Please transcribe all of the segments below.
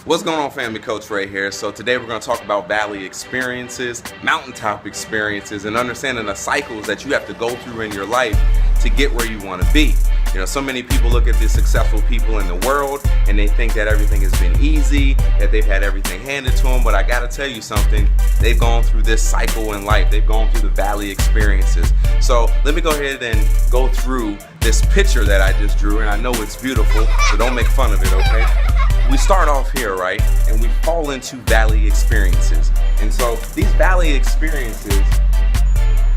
What's going on, family? Coach Ray here. So today we're going to talk about valley experiences, mountaintop experiences, and understanding the cycles that you have to go through in your life to get where you want to be. You know, so many people look at the successful people in the world and they think that everything has been easy, that they've had everything handed to them. But I got to tell you something, they've gone through this cycle in life. They've gone through the valley experiences. So let me go ahead and go through this picture that I just drew, and I know it's beautiful, so don't make fun of it, okay? We start off here, right? And we fall into valley experiences. And so these valley experiences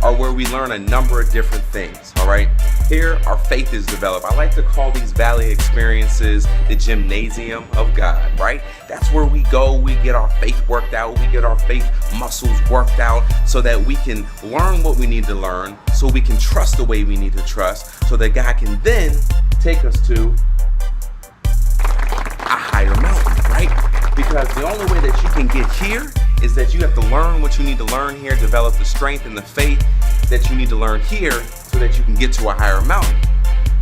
are where we learn a number of different things, all right? Here, our faith is developed. I like to call these valley experiences the gymnasium of God, right? That's where we go, we get our faith worked out, we get our faith muscles worked out so that we can learn what we need to learn, so we can trust the way we need to trust, so that God can then take us to a higher mountain, right? Because the only way that you can get here is that you have to learn what you need to learn here, develop the strength and the faith that you need to learn here so that you can get to a higher mountain.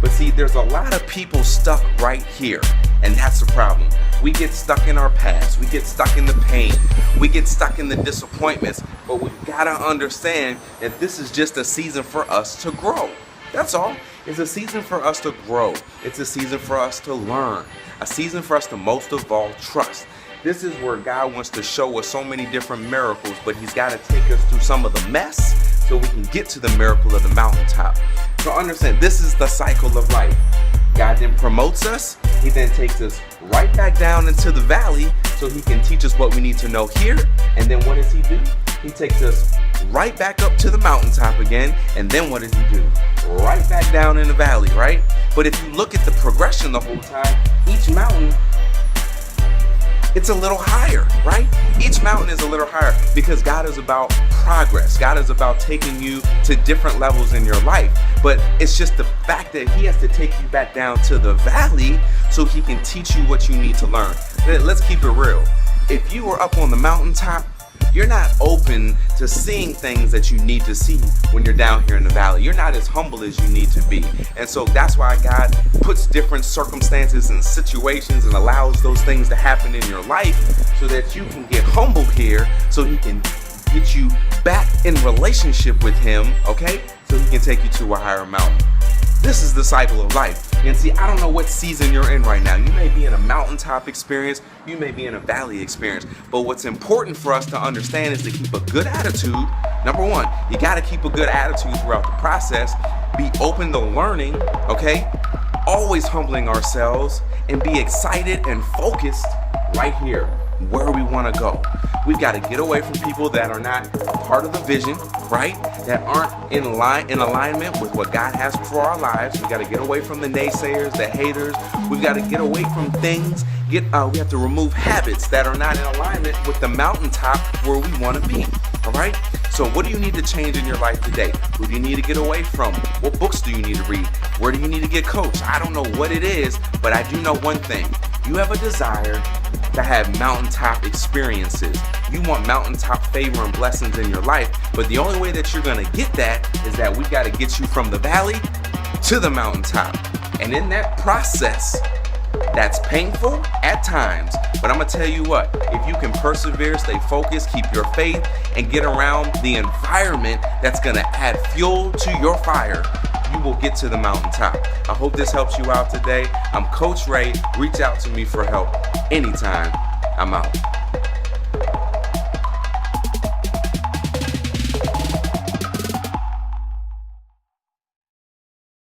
But see, there's a lot of people stuck right here, and that's the problem. We get stuck in our past, we get stuck in the pain, we get stuck in the disappointments, but we've got to understand that this is just a season for us to grow. That's all. It's a season for us to grow. It's a season for us to learn. A season for us to most of all trust. This is where God wants to show us so many different miracles, but He's got to take us through some of the mess so we can get to the miracle of the mountaintop. So understand, this is the cycle of life. God then promotes us. He then takes us right back down into the valley so He can teach us what we need to know here. And then what does He do? He takes us right back up to the mountaintop again. And then what does He do? Right back down in the valley, right? But if you look at the progression the whole time, each mountain, it's a little higher, right? Each mountain is a little higher because God is about progress. God is about taking you to different levels in your life. But it's just the fact that He has to take you back down to the valley so He can teach you what you need to learn. Let's keep it real. If you were up on the mountaintop, you're not open to seeing things that you need to see when you're down here in the valley. You're not as humble as you need to be. And so that's why God puts different circumstances and situations and allows those things to happen in your life so that you can get humbled here, so He can get you back in relationship with Him, okay? So He can take you to a higher mountain. This is the cycle of life. And see, I don't know what season you're in right now. You may be in a mountaintop experience, you may be in a valley experience. But what's important for us to understand is to keep a good attitude. Number one, you got to keep a good attitude throughout the process. Be open to learning, okay? Always humbling ourselves and be excited and focused right here, where we want to go. We've got to get away from people that are not a part of the vision, right? That aren't in alignment with what God has for our lives. We got to get away from the naysayers, the haters. We've got to get away from things. We have to remove habits that are not in alignment with the mountaintop where we want to be. All right? So what do you need to change in your life today? Who do you need to get away from? What books do you need to read? Where do you need to get coached? I don't know what it is, but I do know one thing. You have a desire to have mountaintop experiences. You want mountaintop favor and blessings in your life, but the only way that you're going to get that is that we got to get you from the valley to the mountaintop. And in that process, that's painful at times, but I'm going to tell you what, if you can persevere, stay focused, keep your faith, and get around the environment that's going to add fuel to your fire, you will get to the mountaintop. I hope this helps you out today. I'm Coach Ray. Reach out to me for help anytime. I'm out.